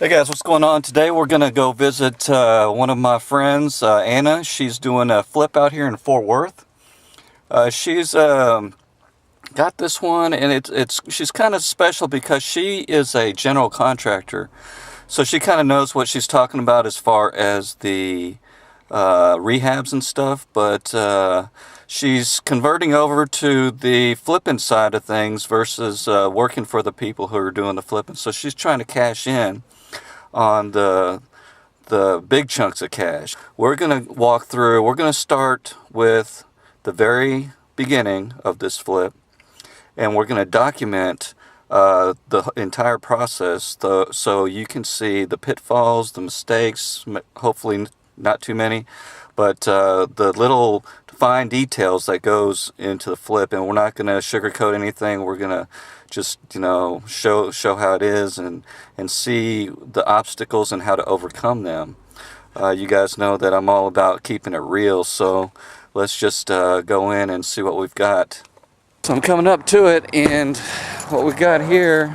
Hey guys, what's going on? Today we're going to go visit one of my friends, Anna. She's doing a flip out here in Fort Worth. She's got this one, and she's kind of special because she is a general contractor. So she kind of knows what she's talking about as far as the rehabs and stuff, but she's converting over to the flipping side of things versus working for the people who are doing the flipping. So she's trying to cash in on the big chunks of cash. We're going to walk through. We're going to start with the very beginning of this flip, and we're going to document the entire process so you can see the pitfalls, the mistakes, hopefully not too many, but the little fine details that goes into the flip. And we're not going to sugarcoat anything. We're going to just, show how it is and see the obstacles and how to overcome them. You guys know that I'm all about keeping it real, so let's just go in and see what we've got. So I'm coming up to it, and what we got here,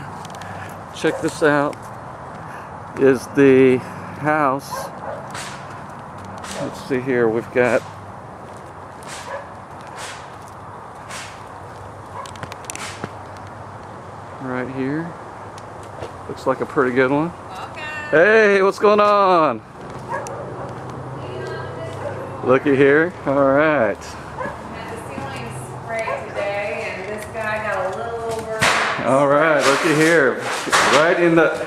check this out, is the house. Let's see here, we've got right here. Looks like a pretty good one. Okay. Hey, what's going on? Looky here. All right. Had the ceiling sprayed today, and this guy got a little over. All right, looky here. Right in the.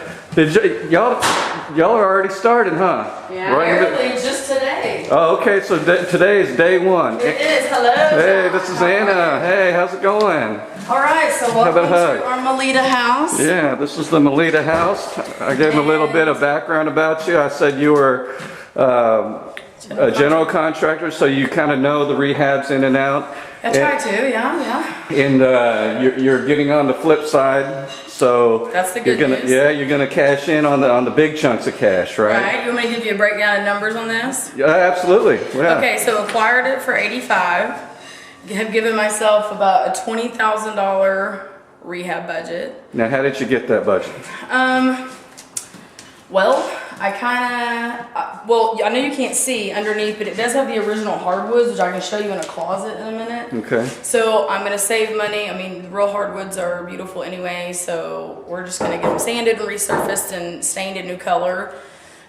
Y'all are already started, huh? Yeah, right early, just today. Oh, okay. So today is day one. It is. Hello. Hey, this is Anna. Hey, how's it going? All right, so welcome to our Melita house. Yeah, this is the Melita house. I gave him a little bit of background about you. I said you were a general contractor, so you kind of know the rehabs in and out. I try to, yeah. And you're getting on the flip side, so that's the good news. Yeah, you're gonna cash in on the big chunks of cash, right? Right. You want me to give you a breakdown of numbers on this? Yeah, absolutely. Yeah. Okay, so acquired it for $85. Have given myself about a $20,000 rehab budget. Now, how did you get that budget? Well, I know you can't see underneath, but it does have the original hardwoods, which I can show you in a closet in a minute. Okay. So I'm going to save money. I mean, the real hardwoods are beautiful anyway, so we're just going to get them sanded and resurfaced and stained a new color.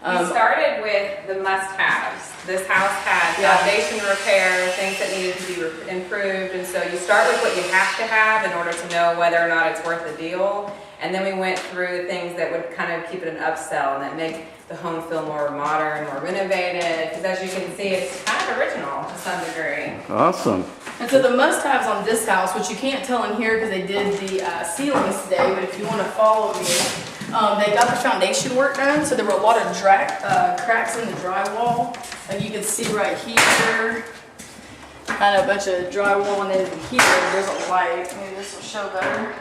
We started with the must-haves. This house had foundation repair, things that needed to be improved, and so you start with what you have to have in order to know whether or not it's worth the deal. And then we went through things that would kind of keep it an upsell and that make the home feel more modern, more renovated. Because as you can see, it's kind of original to some degree. Awesome. And so the must-haves on this house, which you can't tell in here because they did the ceilings today, but if you want to follow me, they got the foundation work done, so there were a lot of cracks in the drywall. Like you can see right here, kind of a bunch of drywall, and then here there's a light. Maybe this will show better.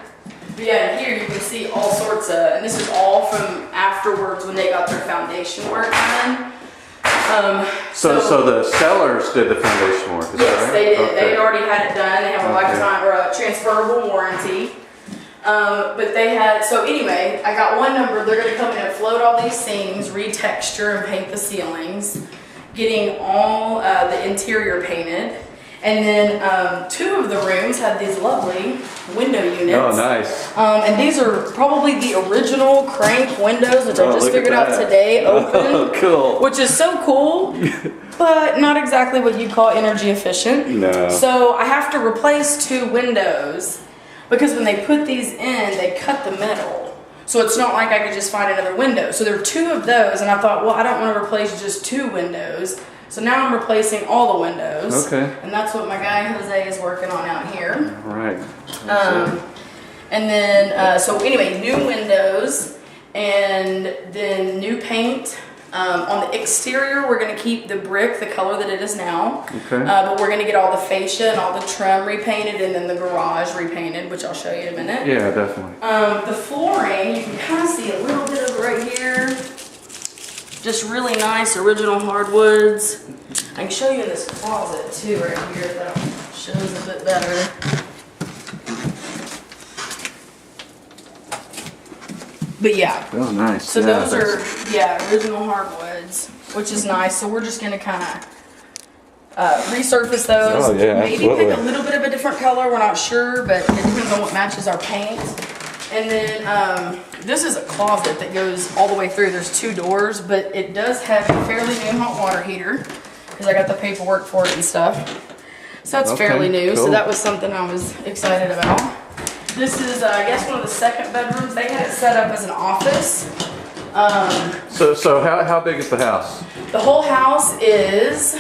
But yeah, here you can see all sorts of, and this is all from afterwards when they got their foundation work done. So the sellers did the foundation work, is yes, that right? they did. Okay. They already had it done. They have a lifetime or a transferable warranty. But they had, so anyway, I got one number. They're going to come in and float all these seams, retexture and paint the ceilings, getting all the interior painted. And then 2 of the rooms had these lovely window units. Oh, nice. And these are probably the original crank windows, which I just figured out today, open. Oh, cool. Which is so cool, but not exactly what you'd call energy efficient. No. So I have to replace 2 windows because when they put these in, they cut the metal. So it's not like I could just find another window. So there are 2 of those, and I thought, well, I don't want to replace just 2 windows. So now I'm replacing all the windows. Okay. And that's what my guy Jose is working on out here. Right. And then, so anyway, new windows and then new paint. On the exterior, we're going to keep the brick the color that it is now. Okay. But we're going to get all the fascia and all the trim repainted and then the garage repainted, which I'll show you in a minute. Yeah, definitely. The flooring, you can kind of see a little bit of it right here. Just really nice original hardwoods. I can show you in this closet too right here if that shows a bit better. But yeah. Oh, nice. So Yeah, those are, original hardwoods, which is nice. So we're just gonna kind of resurface those. Oh, yeah, Maybe absolutely. pick a little bit of a different color. We're not sure, but it depends on what matches our paint. And then this is a closet that goes all the way through. There's 2 doors, but it does have a fairly new hot water heater because I got the paperwork for it and stuff. So that's fairly new. Cool. So that was something I was excited about. This is, I guess, one of the second bedrooms. They had it set up as an office. So how big is the house? The whole house is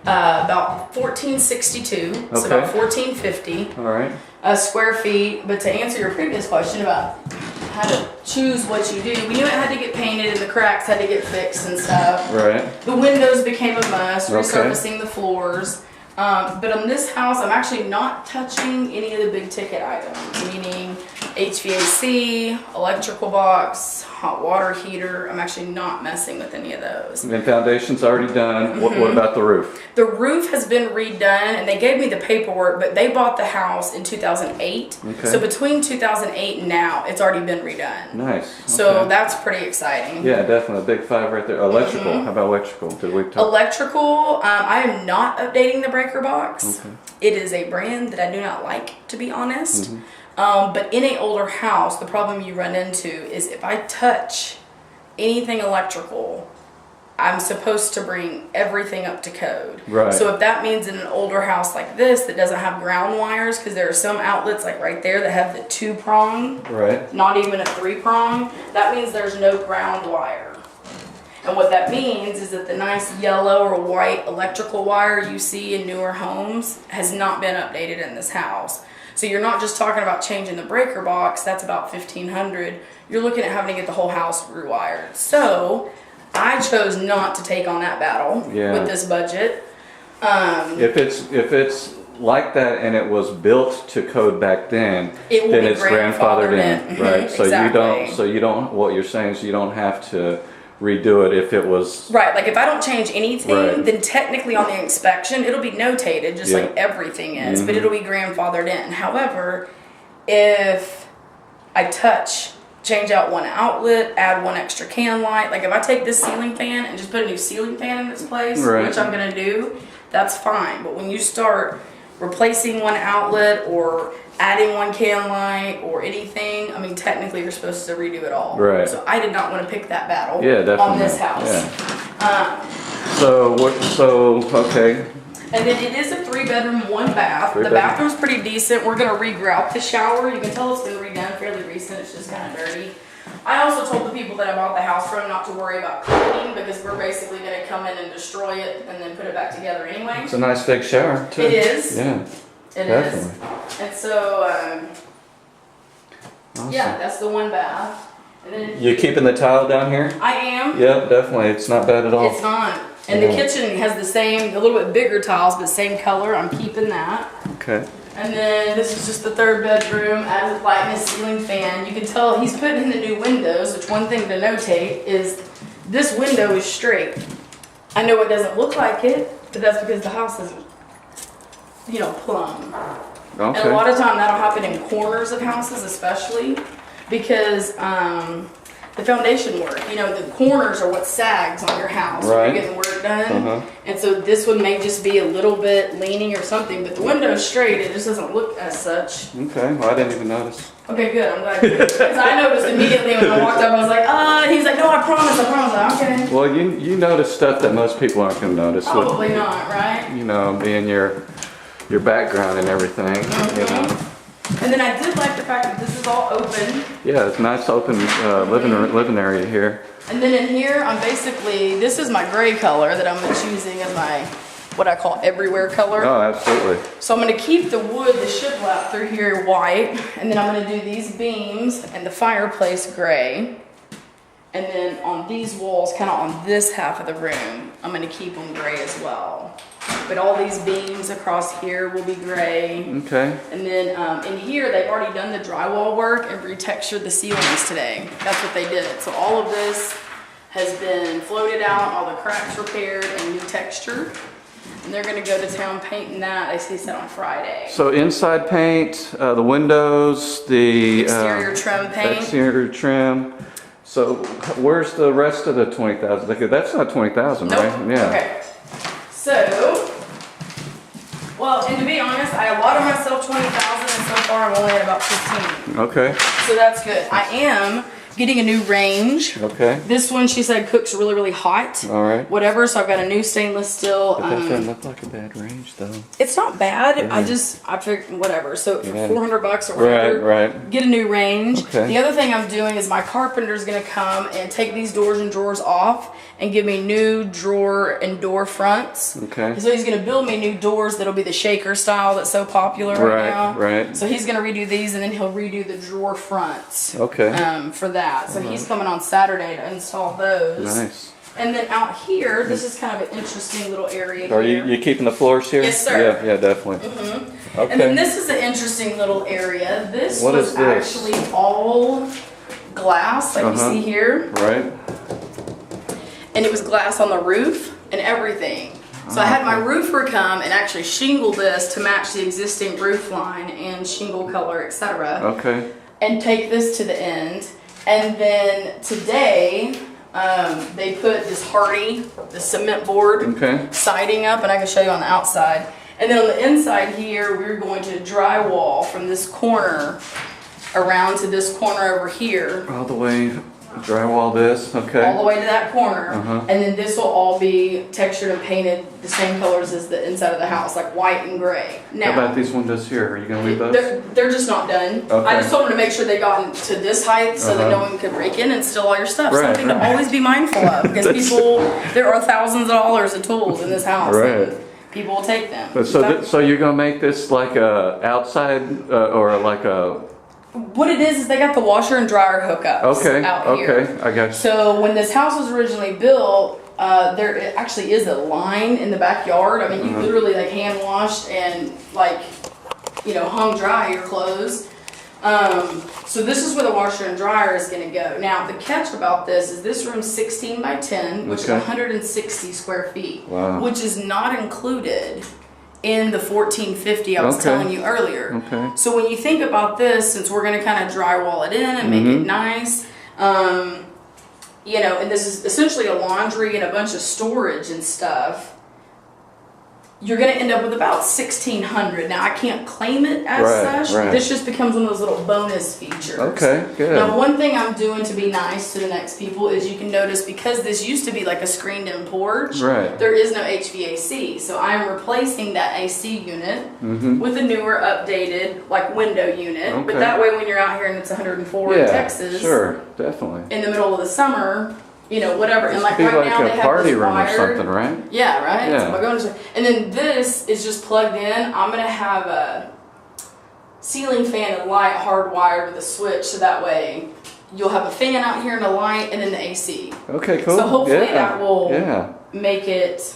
about 1462, so about 1450 All right. square feet. But to answer your previous question about how to choose what you do, we knew it had to get painted and the cracks had to get fixed and stuff. Right. The windows became a must, Okay. resurfacing the floors. But on this house, I'm actually not touching any of the big ticket items, meaning HVAC, electrical box, hot water heater. I'm actually not messing with any of those. And foundation's already done. What about the roof? The roof has been redone, and they gave me the paperwork, but they bought the house in 2008. Okay. So between 2008 and now, it's already been redone. Nice. So Okay. that's pretty exciting. Yeah, definitely. A big 5 right there. Electrical. How about electrical? Did we talk? Electrical, I am not updating the breaker box. Okay. It is a brand that I do not like, to be honest. But in an older house, the problem you run into is if I touch anything electrical, I'm supposed to bring everything up to code. Right. So if that means in an older house like this that doesn't have ground wires, because there are some outlets like right there that have the 2-prong, Right. not even a 3-prong, that means there's no ground wire. And what that means is that the nice yellow or white electrical wire you see in newer homes has not been updated in this house. So you're not just talking about changing the breaker box, that's about $1,500. You're looking at having to get the whole house rewired. So I chose not to take on that battle with this budget. If it's like that and it was built to code back then, It will then be it's grandfathered in, grandfathered in. right? Exactly. So you don't. What you're saying is you don't have to redo it if it was Right, like if I don't change anything, Right. then technically on the inspection, it'll be notated just like everything is, but it'll be grandfathered in. However, if I change out one outlet, add one extra can light, like if I take this ceiling fan and just put a new ceiling fan in its place, Right. which I'm gonna do, that's fine. But when you start replacing one outlet or adding one can light or anything, I mean, technically you're supposed to redo it all. Right. So I did not want to pick that battle definitely. on this house. Yeah. So okay. And then it is a 3-bedroom, 1 bath. The Three-bedroom. bathroom's pretty decent. We're gonna regrout the shower. You can tell it's been redone fairly recent. It's just kind of dirty. I also told the people that I bought the house from not to worry about cleaning because we're basically gonna come in and destroy it and then put it back together anyway. It's a nice big shower too. It is. Yeah. It Definitely. is. And so, Awesome. yeah, that's the 1 bath. And then You keeping the tile down here? I am. Yep, definitely. It's not bad at all. It's not. And the kitchen has the same, a little bit bigger tiles, but same color. I'm keeping that. Okay. And then this is just the 3rd bedroom, added light and a ceiling fan. You can tell he's putting in the new windows, which one thing to notate is this window is straight. I know it doesn't look like it, but that's because the house is, plumb. Okay. And a lot of time that'll happen in corners of houses especially because the foundation work, the corners are what sags on your house when Right. you're getting work done. And so this one may just be a little bit leaning or something, but the window's straight, it just doesn't look as such. Okay. Well, I didn't even notice. Okay, good, I'm glad. Because I noticed immediately when I walked up, I was like, he's like, no, I promise. Okay. Well, you notice stuff that most people aren't going to notice. Probably not, right? Being your background and everything. And then I did like the fact that this is all open. Yeah, it's nice open living area here. And then in here, this is my gray color that I'm choosing as my, what I call everywhere color. Oh, absolutely. So I'm gonna keep the wood, the shiplap through here white, and then I'm gonna do these beams and the fireplace gray. And then on these walls, kind of on this half of the room, I'm gonna keep them gray as well. But all these beams across here will be gray. Okay. And then in here, they've already done the drywall work and retextured the ceilings today. That's what they did. So all of this has been floated out, all the cracks repaired, and new texture. And they're gonna go to town painting that. They see that on Friday. So inside paint, the windows, the Exterior trim paint. exterior trim. So where's the rest of the 20,000? That's not 20,000, Nope. right? Yeah. Okay. So, well, and to be honest, I allotted myself 20,000, and so far I'm only at about 15. Okay. So that's good. I am getting a new range. Okay. This one, she said, cooks really, really hot. All right. Whatever. So I've got a new stainless steel. But that doesn't look like a bad range, though. It's not bad. Yeah. I figured whatever. So for Yeah. $400 or whatever, Right. get a new range. Okay. The other thing I'm doing is my carpenter's gonna come and take these doors and drawers off and give me new drawer and door fronts. Okay. So he's gonna build me new doors that'll be the shaker style that's so popular right now. Right. So he's gonna redo these, and then he'll redo the drawer fronts. Okay. For that. So he's coming on Saturday to install those. Nice. And then out here, this is kind of an interesting little area Are here. you keeping the floors here? Yes, sir. Yeah, definitely. Okay. And then this is an interesting little area. This What was is this? actually all glass, like you see here. Right. And it was glass on the roof and everything. So I had my roofer come and actually shingle this to match the existing roof line and shingle color, etc. Okay. And take this to the end. And then today, they put this hardy, the cement board Okay. siding up, and I can show you on the outside. And then on the inside here, we're going to drywall from this corner around to this corner over here, All the way, drywall this. Okay. all the way to that corner. Uh-huh. And then this will all be textured and painted the same colors as the inside of the house, like white and gray. Now, How about these windows here? Are you gonna leave those? they're just not done. Okay. I just told them to make sure they got to this height so that Uh-huh. no one could break in and steal all your stuff. Right, Something right. to always be mindful of, because there are thousands of dollars of tools in this house. Right. And people will take them. But so you're gonna make this like a outside or like a What it is they got the washer and dryer hookups out here. Okay, I got you. So when this house was originally built, there actually is a line in the backyard. I mean, you literally like hand washed and like, hung dry your clothes. So this is where the washer and dryer is going to go. Now the catch about this is this room's 16 by 10, which is Okay. 160 square feet, Wow. which is not included in the 1450 I was Okay. telling you earlier. Okay. So when you think about this, since we're going to kind of drywall it in and make it nice, and this is essentially a laundry and a bunch of storage and stuff, you're going to end up with about $1,600. Now I can't claim it as Right, such. right. This just becomes one of those little bonus features. Okay, good. Now one thing I'm doing to be nice to the next people is you can notice, because this used to be like a screened-in porch, Right. there is no HVAC. So I'm replacing that AC unit with a newer, updated like window unit. Okay. But that way, when you're out here and it's 104 in Texas, Sure, definitely. in the middle of the summer, whatever. And like Be right like now, they a have party this room or wired- something, right? Yeah, right. Yeah. So my going to- and then this is just plugged in. I'm gonna have a ceiling fan and light hardwired with a switch, so that way you'll have a fan out here and a light, and then the AC. Okay, cool. So hopefully Yeah. that will Yeah. make it.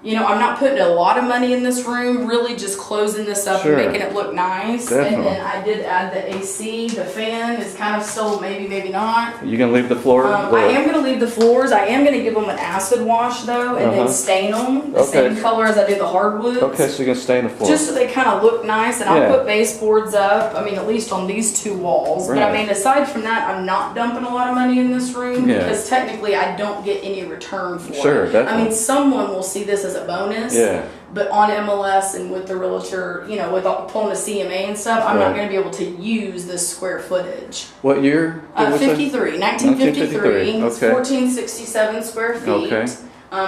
I'm not putting a lot of money in this room, really just closing this up Sure. and making it look nice. Definitely. And then I did add the AC. The fan is kind of still maybe not. You gonna leave the floor? I am going to leave the floors. I am going to give them an acid wash though, and then Uh-huh. stain them the Okay. same color as I do the hardwoods. Okay, so you're gonna stay in the floor. Just so they kind of look nice, and Yeah. I'll put baseboards up. I mean, at least on these two walls. But I Right. mean, aside from that, I'm not dumping a lot of money in this room Yeah. because technically I don't get any return for Sure, it. definitely. I mean, someone will see this as a bonus. Yeah. But on MLS and with the realtor, with pulling the CMA and stuff, I'm not Right. going to be able to use this square footage. What year? Did we say? 1953. 1953. It's Okay. 1467 square feet. Okay.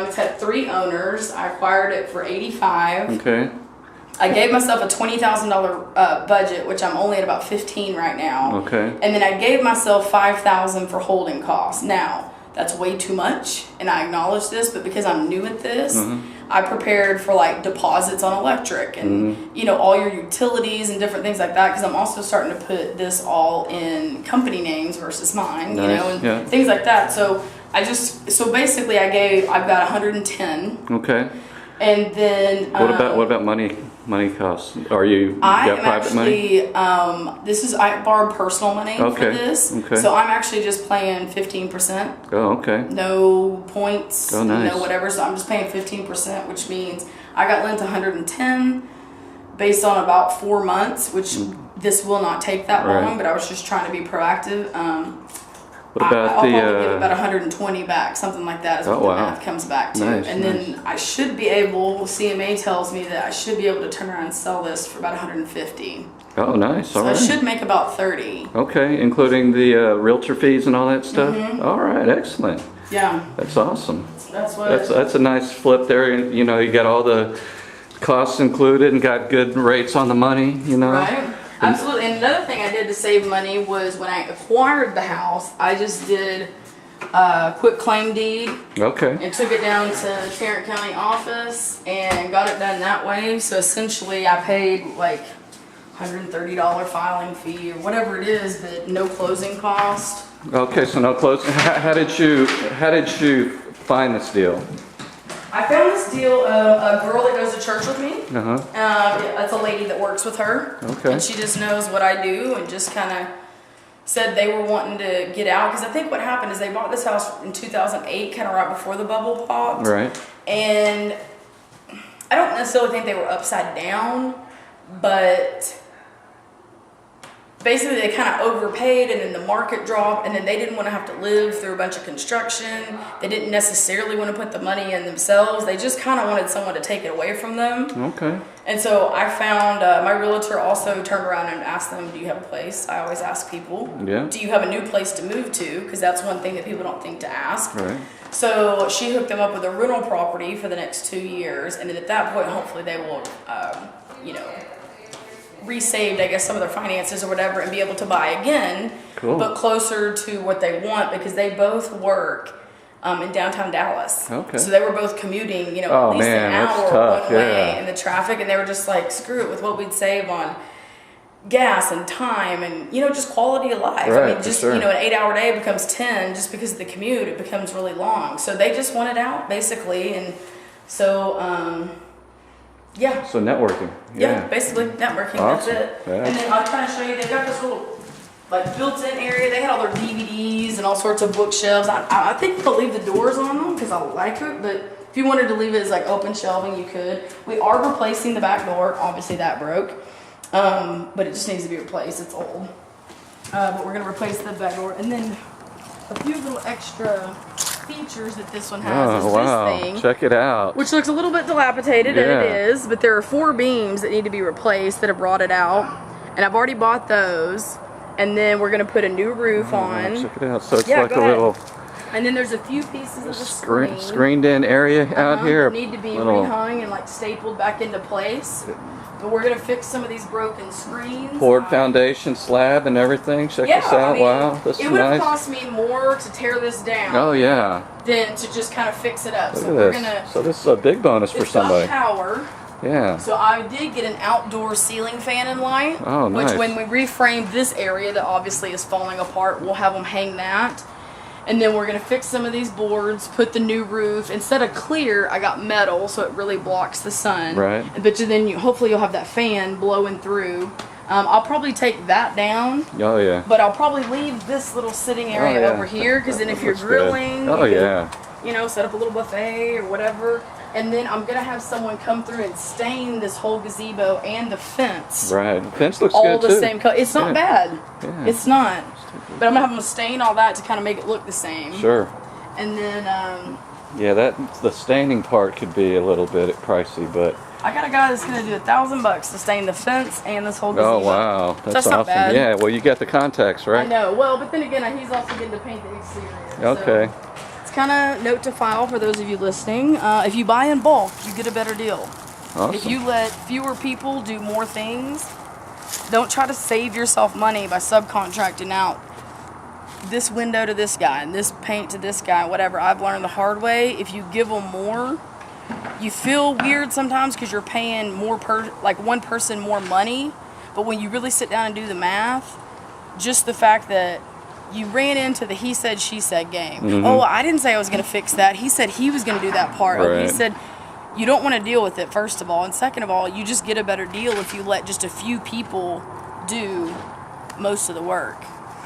It's had 3 owners. I acquired it for 85. Okay. I gave myself a $20,000 budget, which I'm only at about 15 right now. Okay. And then I gave myself 5,000 for holding costs. Now, that's way too much, and I acknowledge this, but because I'm new at this, I prepared for like deposits on electric and all your utilities and different things like that, because I'm also starting to put this all in company names versus mine, Nice, and yeah. things like that. So basically I've got 110, Okay. and then What about money? money costs? Are you I got am private money? actually, I borrowed personal money for Okay, this. okay. So I'm actually just paying 15%. Oh, okay. No points, Oh, nice. no whatever. So I'm just paying 15%, which means I got lent 110 based on about 4 months, which this will not take that Right. long, but I was just trying to be proactive. What about I'll the? probably give about 120 back, something like that is what Oh, the wow. math comes back to. Nice, and then I should be able, CMA tells me that I should be able to turn around and sell this for about 150. Oh, nice. So All I right. should make about 30. Okay, including the realtor fees and all that stuff. Mm-hmm. All right, excellent. Yeah, That's awesome. that's what. That's a nice flip there. You know, you got all the costs included and got good rates on the money. You know. Right. Absolutely. And another thing I did to save money was when I acquired the house, I just did a quick claim deed Okay. and took it down to Tarrant County office and got it done that way. So essentially I paid like $130 filing fee or whatever it is, but no closing cost. Okay. So no close. How did you find this deal? I found this deal of a girl that goes to church with me. Uh huh. That's a lady that works with her. Okay. And she just knows what I do and just kind of said they were wanting to get out. Because I think what happened is they bought this house in 2008, kind of right before the bubble popped. Right. And I don't necessarily think they were upside down, but basically they kind of overpaid and then the market dropped and then they didn't want to have to live through a bunch of construction. They didn't necessarily want to put the money in themselves. They just kind of wanted someone to take it away from them. Okay. And so I found my realtor also turned around and asked them, do you have a place? I always ask people, Yeah. do you have a new place to move to? Because that's one thing that people don't think to ask. Right. So she hooked them up with a rental property for the next 2 years. And then at that point, hopefully they will, resaved, I guess, some of their finances or whatever and be able to buy again, Cool. but closer to what they want because they both work in downtown Dallas. Okay. So they were both commuting, Oh, at least man, an that's hour tough, one way yeah. in the traffic, and they were just like, screw it with what we'd save on gas and time and just quality of life. Right, I mean, for just sure. an 8-hour day becomes 10 just because of the commute. It becomes really long. So they just wanted out basically, and so yeah. So networking. Yeah, basically networking. Awesome. That's it. Yeah. And then I'll kind of show you. They've got this little built-in area. They had all their DVDs and all sorts of bookshelves. I think they'll leave the doors on them because I like it. But if you wanted to leave it as open shelving, you could. We are replacing the back door. Obviously that broke, but it just needs to be replaced. It's old. But we're gonna replace the back door, and then a few little extra features that this one has Oh, is wow. this thing. Check it out. Which looks a little bit dilapidated, and Yeah. it is, but there are 4 beams that need to be replaced that have rotted out, and I've already bought those, and then we're going to put a new roof on, Check it out. So it's Yeah, like go a ahead. little and then there's a few pieces of the screen screened in area out here. that need to be Little rehung and stapled back into place, but we're going to fix some of these broken screens. poured foundation slab and everything. Check Yeah, this out. I mean, Wow. This it is would have nice. cost me more to tear this down Oh, yeah. than to just kind of fix it up. Look So at we're this. going to, So this is a big bonus for it's got somebody. power. Yeah. So I did get an outdoor ceiling fan and light, Oh, nice. which when we reframe this area that obviously is falling apart, we'll have them hang that. And then we're going to fix some of these boards, put the new roof. Instead of clear, I got metal, so it really blocks the sun. Right. But then hopefully you'll have that fan blowing through. I'll probably take that down, Oh, yeah. but I'll probably leave this little sitting area yeah. over here, because then That if you're looks good. grilling, Oh, you yeah. can, set up a little buffet or whatever. And then I'm going to have someone come through and stain this whole gazebo and the fence. Right. The fence looks All good the too. same color. It's not Yeah. bad. Yeah. It's not. But I'm going to have them stain all that to kind of make it look the same. Sure. And then Yeah, the staining part could be a little bit pricey, but I got a guy that's going to do $1,000 to stain the fence and this whole gazebo. oh wow, So that's not awesome. bad. Yeah, well you got the contacts, I right? know. Well, but then again, he's also getting to paint the exterior. Okay. So it's kind of note to file for those of you listening. If you buy in bulk, you get a better deal. Awesome. If you let fewer people do more things, don't try to save yourself money by subcontracting out this window to this guy and this paint to this guy, whatever. I've learned the hard way. If you give them more, you feel weird sometimes because you're paying more one person more money. But when you really sit down and do the math, just the fact that you ran into the he said, she said game. Mm-hmm. Oh, I didn't say I was going to fix that. He said he was going to do that part. Oh, he Right. said, you don't want to deal with it, first of all. And second of all, you just get a better deal if you let just a few people do most of the work.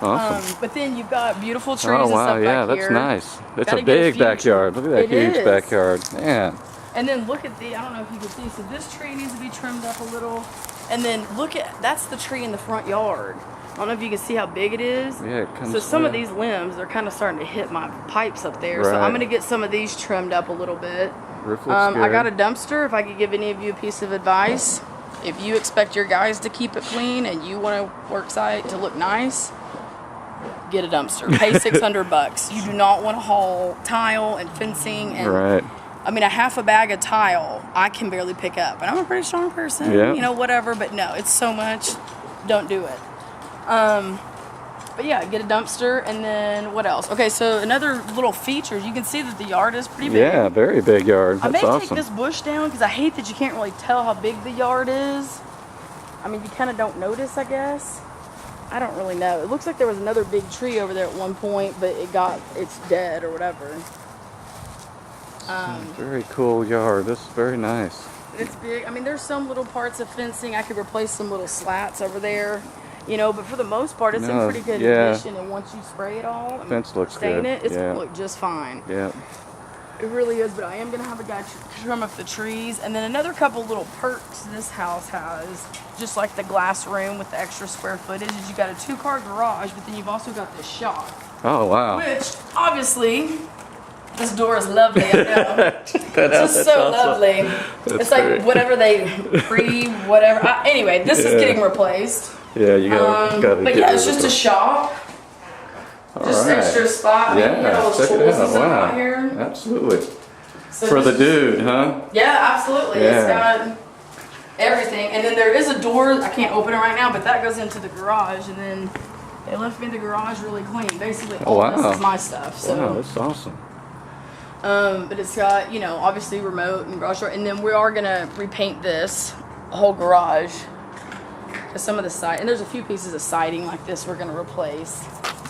Awesome. But then you've got beautiful trees Oh and wow, stuff yeah, back that's here. nice. It's Gotta a get a big few backyard. Look at that It huge is. backyard. Man. And then look at I don't know if you can see, so this tree needs to be trimmed up a little. And then look at, that's the tree in the front yard. I don't know if you can see how big it is. Yeah, it comes. So some of yeah. these limbs, they're kind of starting to hit my pipes up there. So Right. I'm going to get some of these trimmed up a little bit. Roof looks good. I got a dumpster. If I could give any of you a piece of advice, if you expect your guys to keep it clean and you want a work site to look nice, get a dumpster. Pay $600. You do not want to haul tile and fencing and Right. I mean, a half a bag of tile, I can barely pick up. And I'm a pretty strong person, Yeah. you know, whatever. But no, it's so much. Don't do it. But yeah, get a dumpster. And then what else? Okay, so another little feature. You can see that the yard is pretty big. Yeah, very big yard. I That's may awesome. take this bush down because I hate that you can't really tell how big the yard is. I mean, you kind of don't notice, I guess. I don't really know. It looks like there was another big tree over there at one point, but it's dead or whatever. Very cool yard. This is very nice. It's big. I mean, there's some little parts of fencing. I could replace some little slats over there, you know, but for the most part, it's in No, pretty good yeah. condition. And once you spray it all, Fence looks stain good, it, it's yeah. gonna look just fine. Yeah. It really is. But I am gonna have a guy trim up the trees, and then another couple little perks this house has, just like the glass room with the extra square footage, is you got a 2-car garage, but then you've also got this shop, Oh wow. which obviously. This door is lovely, I know. It's just That's so awesome. lovely. That's It's like great. whatever they whatever. Anyway, this is getting replaced. Yeah, you gotta But get yeah, rid it's of just a it. shop. All Just right. extra spot. You Yeah, get all those check tools it and out. stuff Wow. out here. Absolutely. So For the this- dude, huh? Yeah, absolutely. Yeah. It's got everything. And then there is a door. I can't open it right now, but that goes into the garage. And then they left me the garage really clean. Basically, all wow. this is my stuff. So. Wow, that's awesome. But it's got, you know, obviously remote and garage door. And then we are going to repaint this whole garage. Because some of the side, and there's a few pieces of siding like this we're going to replace.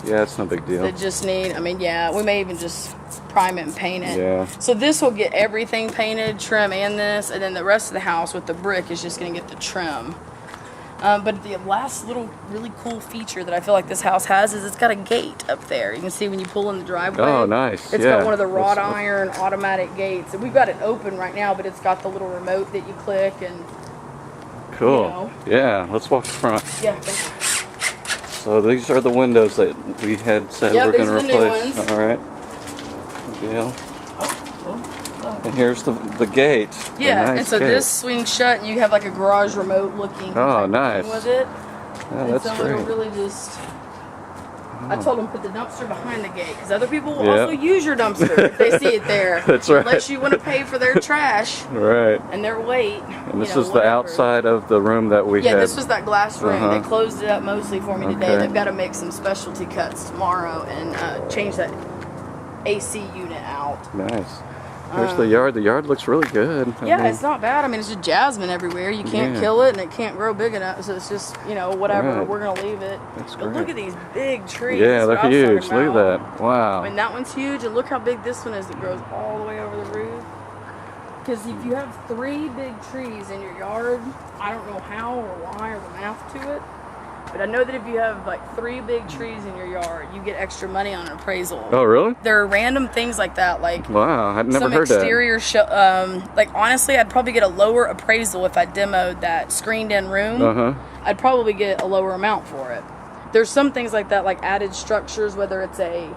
Yeah, it's no big deal. That just need, I mean, yeah, we may even just prime it and paint it. Yeah. So this will get everything painted, trim and this. And then the rest of the house with the brick is just going to get the trim. But the last little really cool feature that I feel like this house has is it's got a gate up there. You can see when you pull in the driveway. Oh, nice. It's Yeah. got one of the wrought That's- iron automatic gates. And we've got it open right now, but it's got the little remote that you click and Cool. you know. Yeah, let's walk the front. yeah. So these are the windows that we had said Yeah, we're these going are to the new replace. ones. All right. Yeah. And here's the gate. A Yeah, nice and so gate. this swings shut and you have like a garage remote looking Oh, type nice. thing with it. Yeah, And that's so great. it'll really just. I told them put the dumpster behind the gate because other people will Yeah. also use your dumpster if they see it there. That's right. Unless you want to pay for their trash Right. and their weight. And this you know, is the whatever. outside of the room that we Yeah, had. this was that glass room. Uh-huh. They closed it up mostly for me today. Okay. They've got to make some specialty cuts tomorrow and change that AC unit out. Nice. Here's the yard. The yard looks really good. I Yeah, mean, it's not bad. I mean, it's just jasmine everywhere. You can't Yeah. kill it, and it can't grow big enough. So it's just, you know, whatever. Right. We're gonna leave it. That's But look great. at these big trees. Yeah, That's they're what I was huge. talking Look at about. that. Wow. I mean, that one's huge, and look how big this one is. That grows all the way over the roof. Because if you have 3 big trees in your yard, I don't know how or why or the math to it, but I know that if you have like 3 big trees in your yard, you get extra money on an appraisal. Oh, really? There are random things like that, like Wow. I'd never some heard that. exterior like honestly, I'd probably get a lower appraisal if I demoed that screened-in room. Uh-huh. I'd probably get a lower amount for it. There's some things like that, like added structures, whether it's a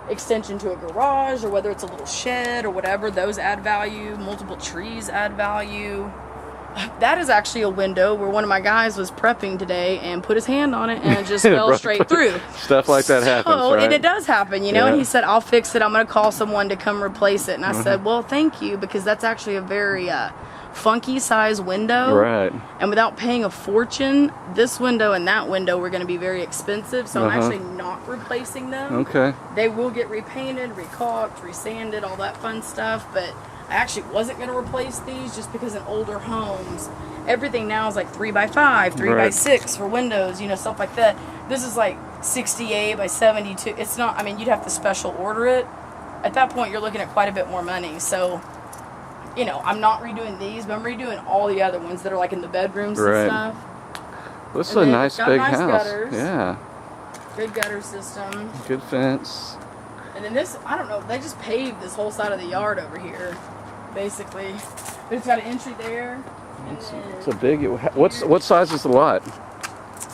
extension to a garage or whether it's a little shed or whatever. Those add value. Multiple trees add value. That is actually a window where one of my guys was prepping today and put his hand on it and it just fell Right. straight through. Stuff like that happens, Oh, right? and it does happen, you know. And Yeah. he said, "I'll fix it. I'm going to call someone to come replace it." And I said, "Well, thank you, because that's actually a very funky size window. Right. And without paying a fortune, this window and that window were going to be very expensive. So I'm actually not replacing them. Okay. They will get repainted, recaulked, resanded, all that fun stuff. But I actually wasn't going to replace these just because in older homes, everything now is like 3x5, 3x6 for windows, you know, stuff like that. This is like 68 by 72. It's not, I mean, you'd have to special order it. At that point, you're looking at quite a bit more money. So you know, I'm not redoing these, but I'm redoing all the other ones that are like in the bedrooms Right. and stuff. This is And a then nice it's got big nice house. gutters. Yeah. Good gutter system. Good fence. And then this, I don't know, they just paved this whole side of the yard over here, basically. But it's got an entry there. It's a big. What size is the lot?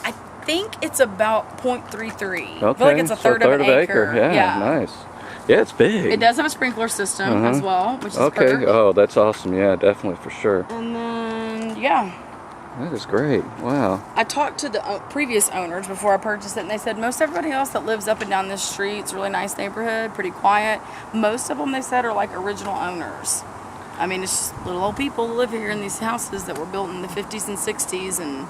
I think it's about 0.33. Okay. I feel like it's a third of an acre. Yeah, nice. Yeah, it's big. It does have a sprinkler system as well, which is perfect. Oh, that's awesome. Yeah, definitely for sure. And then, yeah. That is great. Wow. I talked to the previous owners before I purchased it, and they said most everybody else that lives up and down this street, it's a really nice neighborhood, pretty quiet. Most of them, they said, are like original owners. I mean, it's just little old people who live here in these houses that were built in the 50s and 60s, and,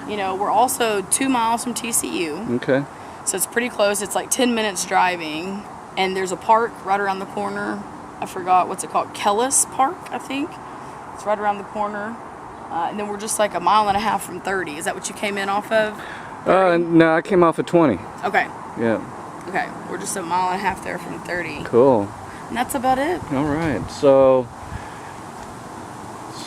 you know, we're also 2 miles from TCU. Okay. So it's pretty close. It's like 10 minutes driving, and there's a park right around the corner. I forgot what's it called, Kellis Park, I think. It's right around the corner. And then we're just like a mile and a half from 30. Is that what you came in off of? No, I came off at 20. Okay. Yeah. Okay. We're just a mile and a half there from 30. Cool. And that's about it. All right. So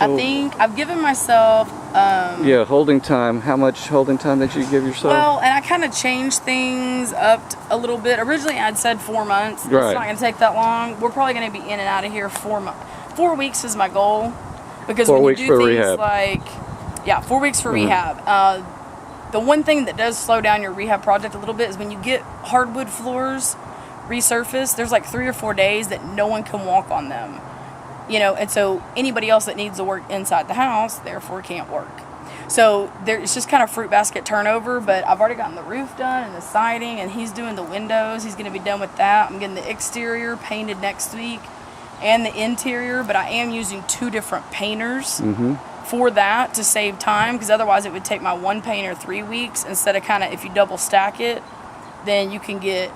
I think I've given myself... yeah, holding time. How much holding time did you give yourself? Well, and I kind of changed things up a little bit. Originally, I'd said 4 months. Right. It's not going to take that long. We're probably going to be in and out of here 4 months. 4 weeks is my goal. Because 4 when weeks you do for things rehab. like, yeah, 4 weeks for rehab. The one thing that does slow down your rehab project a little bit is when you get hardwood floors resurfaced, there's like 3 or 4 days that no one can walk on them. You know, and so anybody else that needs to work inside the house, therefore can't work. So it's just kind of fruit basket turnover, but I've already gotten the roof done and the siding, and he's doing the windows. He's going to be done with that. I'm getting the exterior painted next week and the interior, but I am using 2 different painters for that to save time, because otherwise it would take my one painter 3 weeks instead of kind of, if you double stack it, then you can get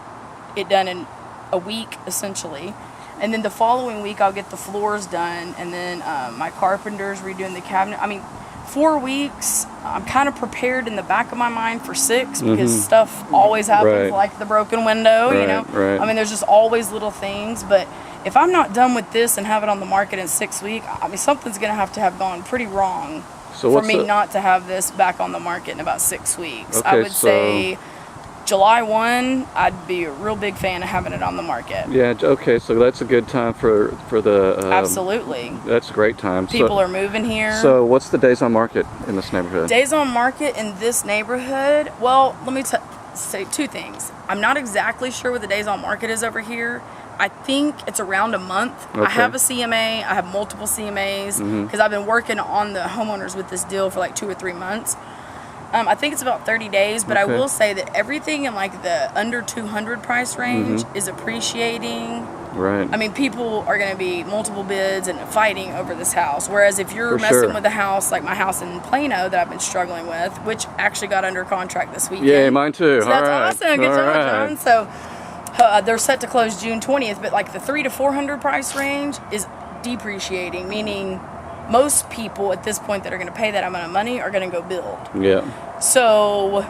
it done in a week essentially. And then the following week I'll get the floors done, and then my carpenter's redoing the cabinet. I mean, 4 weeks, I'm kind of prepared in the back of my mind for 6, because stuff always happens, Right. like the broken window, you know? Right. I mean, there's just always little things, but if I'm not done with this and have it on the market in 6 weeks, I mean, something's going to have gone pretty wrong for me not to have this back on the market in about 6 weeks. I Okay, would say July 1, I'd be a real big fan of having it on the market. Yeah. Okay. So that's a good time for the. Absolutely. That's a great time. People are moving here. So what's the days on market in this neighborhood? Days on market in this neighborhood, well, let me say 2 things. I'm not exactly sure what the days on market is over here. I think it's around a month. Okay. I have a CMA. I have multiple CMAs because I've been working on the homeowners with this deal for like 2 or 3 months. I think it's about 30 days, but I will say that everything in like the under 200 price range is appreciating. Right. I mean, people are going to be multiple bids and fighting over this house. Whereas if you're messing with a house like my house in Plano that I've been struggling with, which actually got under contract this weekend. Yeah, mine too. So that's awesome. Good job, John. So they're set to close June 20th, but like the 300 to 400 price range is depreciating, meaning most people at this point that are going to pay that amount of money are going to go build. Yeah. So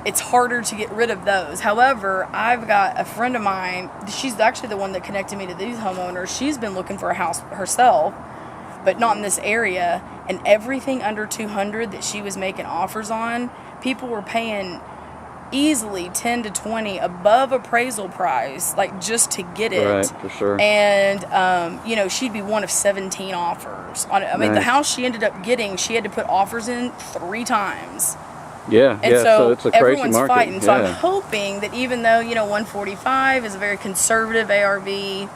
it's harder to get rid of those. However, I've got a friend of mine, she's actually the one that connected me to these homeowners. She's been looking for a house herself, but not in this area. And everything under 200 that she was making offers on, people were paying easily 10 to 20 above appraisal price, like just to get it. Right, for sure. And you know, she'd be one of 17 offers on it. I mean, the house she ended up getting, she had to put offers in 3 times. Yeah, And so it's a crazy everyone's market. fighting. So Yeah. I'm hoping that even though, you know, 145 is a very conservative ARV,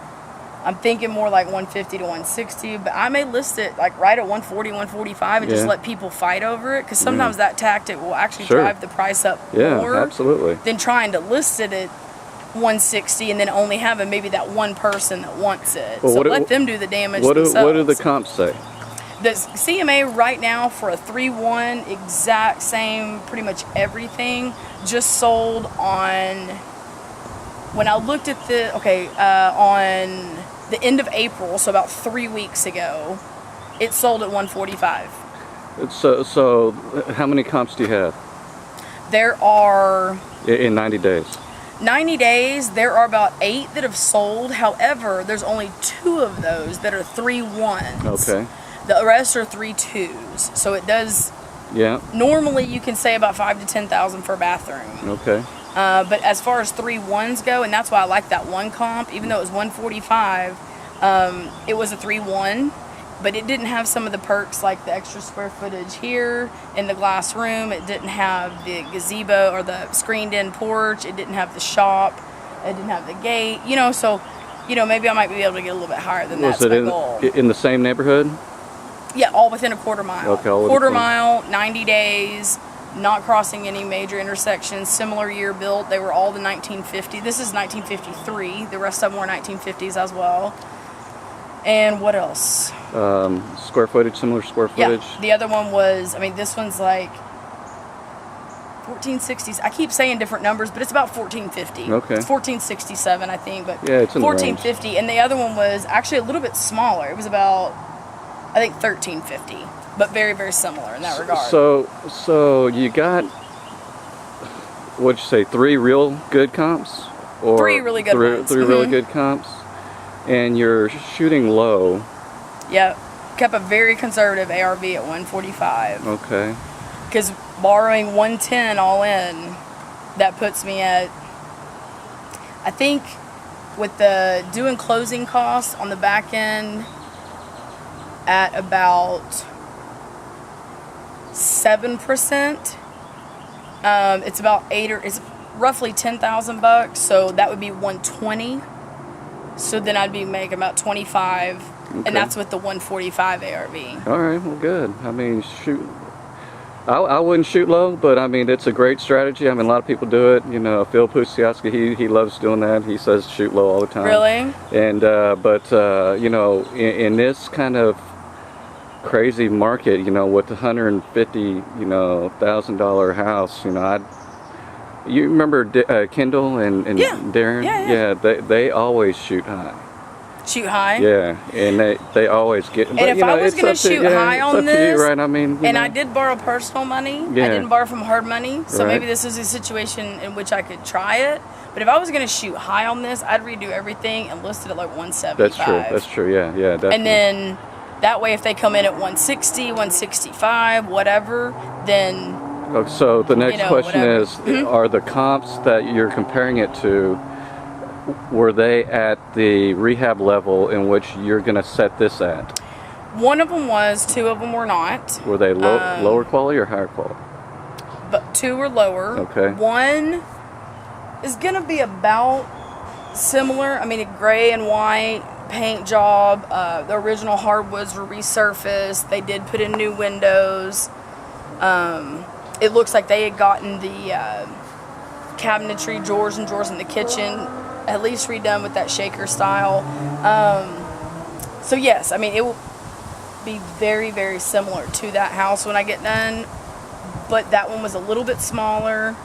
I'm thinking more like 150 to 160, but I may list it like right at 140, 145 and just let people fight over it, because sometimes that tactic will actually drive the price up more absolutely. than trying to list it at 160 and then only having maybe that one person that wants it. Well, so let them do the damage themselves. What do the comps say? The CMA right now for a 3-1, exact same, pretty much everything, just sold on, when I looked at on the end of April, so about 3 weeks ago, it sold at 145. So how many comps do you have? There are, In 90 days? 90 days, there are about 8 that have sold. However, there's only 2 of those that are 3-1s. Okay. The rest are 3-2s. So it does. Yeah. Normally, you can say about $5,000 to $10,000 for a bathroom. Okay. But as far as 3-1s go, and that's why I like that one comp, even though it was 145, it was a 3-1. But it didn't have some of the perks like the extra square footage here in the glass room. It didn't have the gazebo or the screened-in porch. It didn't have the shop. It didn't have the gate. So, maybe I might be able to get a little bit higher than that. Was it in the same neighborhood? Yeah, all within a quarter mile. Okay, all within quarter a quarter. mile, 90 days, not crossing any major intersections. Similar year built. They were all the 1950. This is 1953. The rest of them were 1950s as well. And what else? Square footage, similar square footage? Yeah, the other one was, this one's like 1460s. I keep saying different numbers, but it's about 1450. Okay. It's 1467, I think, but Yeah, it's in the range. 1450. And the other one was actually a little bit smaller. It was about, I think, 1350, but very, very similar in that regard. So you got, what'd you say, 3 real good comps? Or 3 really good ones. Three really good comps? And you're shooting low. Yep. Kept a very conservative ARV at 145. Okay. Because borrowing 110 all in, that puts me at, I think, with the doing closing costs on the back end at about 7%. It's about it's roughly $10,000, so that would be 120. So then I'd be making about 25, Okay. and that's with the 145 ARV. All right, well, good. Shoot. I wouldn't shoot low, but it's a great strategy. A lot of people do it. Phil Pusiowski, he loves doing that. He says shoot low all the time. Really? And in this kind of crazy market, with the $150,000 house, you remember Kendall and Yeah. Darren? Yeah. They always shoot high. Shoot high? Yeah, and they always get. And if I was going to shoot high on this, right? and I did borrow personal money, Yeah. I didn't borrow from hard money, so Right. maybe this is a situation in which I could try it. But if I was going to shoot high on this, I'd redo everything and list it at like 175. That's true. Yeah, definitely. And then that way, if they come in at 160, 165, whatever, then So the next question whatever. is, are the comps that you're comparing it to, were they at the rehab level in which you're going to set this at? one of them was, 2 of them were not. Were they lower quality or higher quality? But 2 were lower. Okay. 1 is going to be about similar. A gray and white paint job. The original hardwoods were resurfaced. They did put in new windows. It looks like they had gotten the cabinetry, drawers in the kitchen at least redone with that shaker style. So yes, it will be very, very similar to that house when I get done, but that one was a little bit smaller.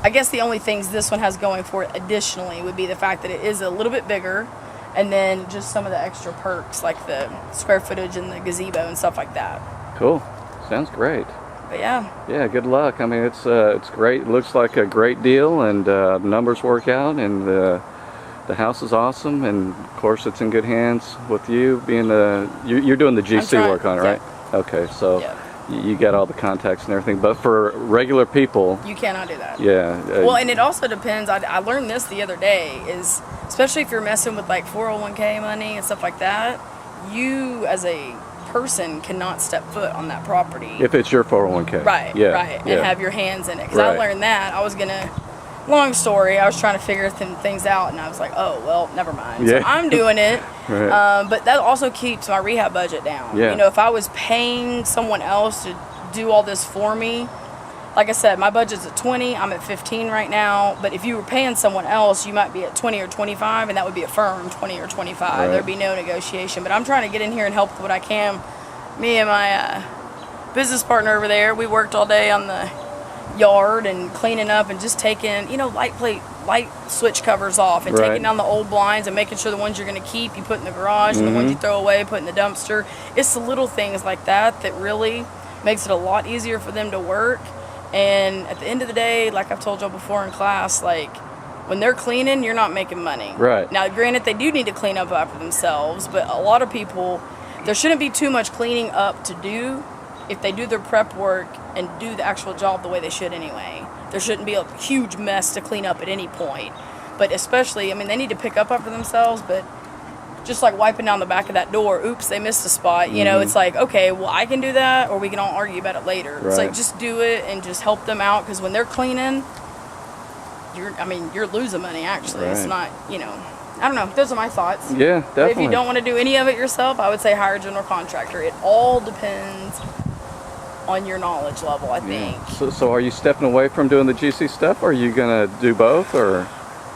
I guess the only things this one has going for it additionally would be the fact that it is a little bit bigger, and then just some of the extra perks like the square footage and the gazebo and stuff like that. Cool. Sounds great. But yeah. Yeah, good luck. It's great. It looks like a great deal, and numbers work out, and the house is awesome, and of course it's in good hands with you being you're doing the GC work on it, right? Yeah. Okay, so Yeah. you got all the contacts and everything, but for regular people, You cannot do that. yeah. Well, and it also depends. I learned this the other day, is especially if you're messing with like 401k money and stuff like that, you as a person cannot step foot on that property. If it's your 401k. Right, Yeah. right, Yeah. and have your hands in it. Because Right. I learned that. Long story, I was trying to figure things out, and I was like, oh, well, never mind. Yeah. So I'm doing it. Right. But that also keeps my rehab budget down. Yeah. If I was paying someone else to do all this for me, like I said, my budget's at 20, I'm at 15 right now, but if you were paying someone else, you might be at 20 or 25, and that would be a firm 20 or 25. Right. There'd be no negotiation. But I'm trying to get in here and help with what I can. Me and my business partner over there, we worked all day on the yard and cleaning up and just taking, light switch covers off and Right. taking down the old blinds and making sure the ones you're going to keep you put in the garage and the ones you throw away put in the dumpster. It's the little things like that that really makes it a lot easier for them to work. And at the end of the day, like I've told y'all before in class, When they're cleaning, you're not making money. Right. Now, granted, they do need to clean up after themselves, but a lot of people, there shouldn't be too much cleaning up to do if they do their prep work and do the actual job the way they should anyway. There shouldn't be a huge mess to clean up at any point. But especially, I mean, they need to pick up after themselves, but just like wiping down the back of that door, oops, they missed a spot. You know, it's like, okay, well, I can do that, or we can all argue about it later. It's like, just do it and just help them out, because when they're cleaning, you're losing money, actually. It's not, you know, I don't know. Those are my thoughts. Yeah, definitely. But if you don't want to do any of it yourself, I would say hire a general contractor. It all depends on your knowledge level, I think. So are you stepping away from doing the GC stuff, or are you going to do both, or?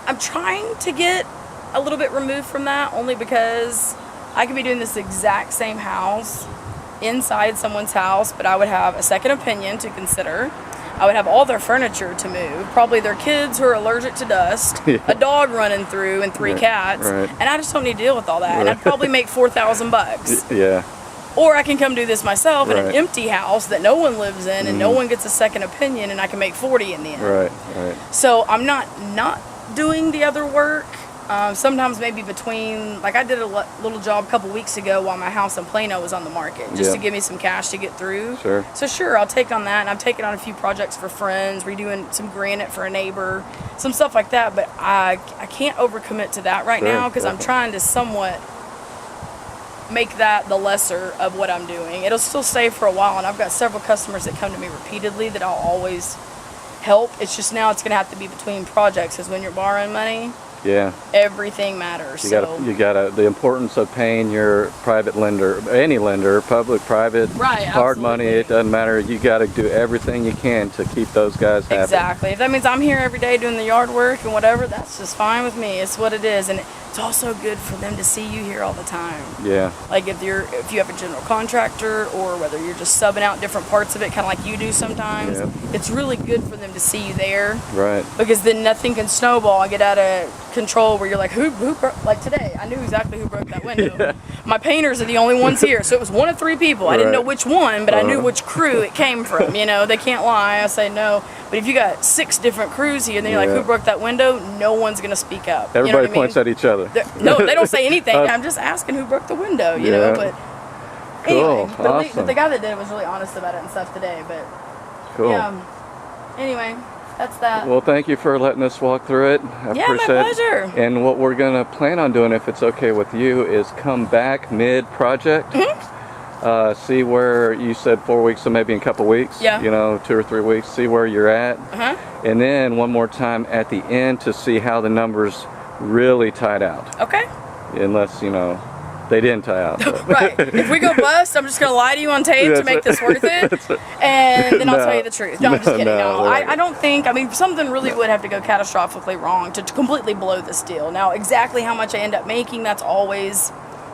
I'm trying to get a little bit removed from that, only because I could be doing this exact same house inside someone's house, but I would have a second opinion to consider. I would have all their furniture to move, probably their kids who are allergic to dust, a dog running through, and 3 cats, and I just don't need to deal with all that. And I'd probably make $4,000. Yeah. Or I can come do this myself in an empty house that no one lives in, and no one gets a second opinion, and I can make 40 in the end. Right. So I'm not doing the other work. Sometimes maybe between, like I did a little job a couple weeks ago while my house in Plano was on the market, just to give me some cash to get through. Sure. So sure, I'll take on that, and I've taken on a few projects for friends, redoing some granite for a neighbor, some stuff like that, but I can't overcommit to that right now, because I'm trying to somewhat make that the lesser of what I'm doing. It'll still stay for a while, and I've got several customers that come to me repeatedly that I'll always help. It's just now it's going to have to be between projects, because when you're borrowing money, everything matters. You gotta the importance of paying your private lender, any lender, public, private, hard money, it doesn't matter. You gotta do everything you can to keep those guys happy. Exactly. If that means I'm here every day doing the yard work and whatever, that's just fine with me. It's what it is. And it's also good for them to see you here all the time. Yeah. Like if you have a general contractor, or whether you're just subbing out different parts of it, kind of like you do sometimes, it's really good for them to see you there. Right. Because then nothing can snowball and get out of control where you're like, who broke, like today, I knew exactly who broke that window. My painters are the only ones here, so it was one of 3 people. I didn't know which one, but I knew which crew it came from. You know, they can't lie. I say no. But if you got 6 different crews here, and then you're like, who broke that window? No one's gonna speak up. Everybody you know what points I mean? at each other. No, they don't say anything. I'm just asking who broke the window. You know, but anyway, Awesome. the guy that did it was really honest about it and stuff today. But anyway. That's that. Well, thank you for letting us walk through it. I appreciate my pleasure. it. And what we're going to plan on doing, if it's okay with you, is come back mid-project. See where you said 4 weeks, so maybe in a couple weeks. Yeah. You know, 2 or 3 weeks. See where you're at. And then one more time at the end to see how the numbers really tied out. Okay. Unless, you know, they didn't tie out. Right. If we go bust, I'm just going to lie to you on tape to make this worth it. And then I'll tell you the truth. No, I'm just kidding. I don't think, I mean, something really would have to go catastrophically wrong to completely blow this deal. Now, exactly how much I end up making, that's always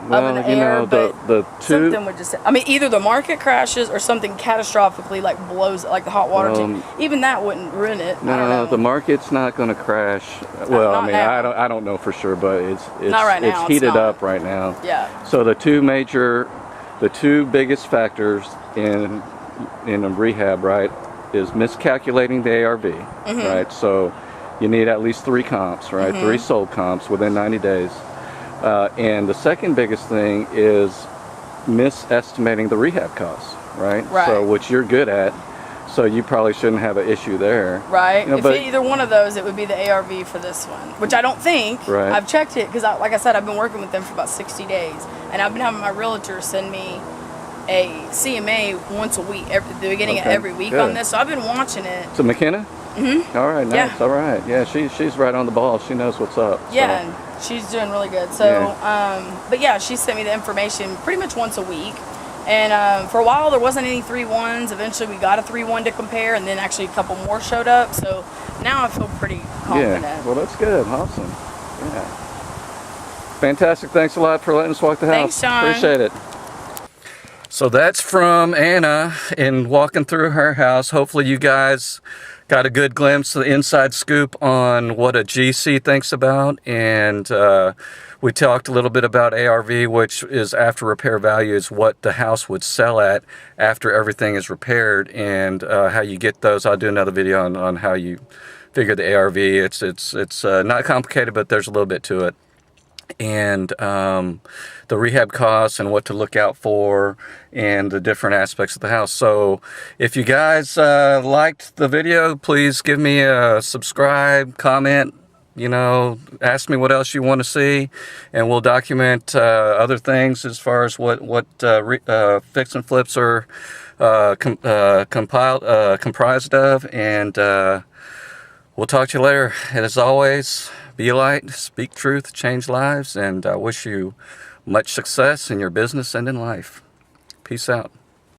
up in the air. But something would just, I mean, either the market crashes or something catastrophically like blows, like the hot water tank. Even that wouldn't ruin it. I don't know. The market's not going to crash. Well, I mean, I don't know for sure, but it's not right now, it's heated up right now. Yeah. So the two biggest factors in a rehab, right, is miscalculating the ARV, right? So you need at least 3 comps, right? 3 sold comps within 90 days. And the second biggest thing is misestimating the rehab costs, right? So which you're good at, so you probably shouldn't have an issue there. Right. You know, if either one of those, it would be the ARV for this one, which I don't think. Right. I've checked it because, like I said, I've been working with them for about 60 days, and I've been having my realtor send me a CMA once a week, the beginning of every week on this. So I've been watching it. So McKenna? All right, nice. All right. Yeah, she's right on the ball. She knows what's up. Yeah, and she's doing really good. So, but yeah, she sent me the information pretty much once a week. And for a while, there wasn't any 3-1s. Eventually, we got a 3-1 to compare, and then actually a couple more showed up. So now I feel pretty confident. Yeah, well, that's good. Awesome. Yeah. Fantastic. Thanks a lot for letting us walk the house. Thanks, Sean. Appreciate it. So that's from Anna in walking through her house. Hopefully you guys got a good glimpse of the inside scoop on what a GC thinks about. And we talked a little bit about ARV, which is after repair value, is what the house would sell at after everything is repaired, and how you get those. I'll do another video on how you figure the ARV. It's not complicated, but there's a little bit to it. And the rehab costs and what to look out for and the different aspects of the house. So if you guys liked the video, please give me a subscribe, comment, ask me what else you want to see, and we'll document other things as far as what fix and flips are comprised of. And we'll talk to you later. And as always, be a light, speak truth, change lives, and I wish you much success in your business and in life. Peace out.